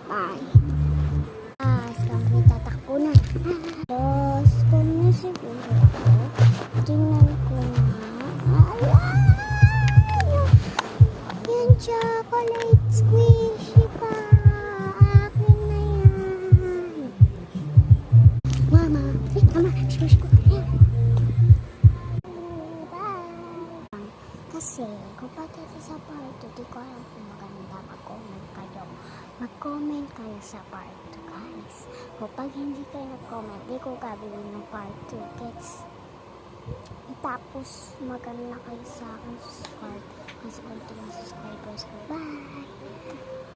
Bye. Kami tatakbo na. Tapos, kung nasiguro ako, tingnan ko nga. Yung chocolate squishy pa. Akin na yan. Mama, squish ko. Ayan. Bye. Kasi, kung pagkita sa part 2, di ko alam kung maganda mag-comment kayo. Mag-comment kayo sa part 2, guys. Kapag hindi kayo nag-comment, di ko gagawin ng part 2, gets? Tapos, maganda kayo sa akin sa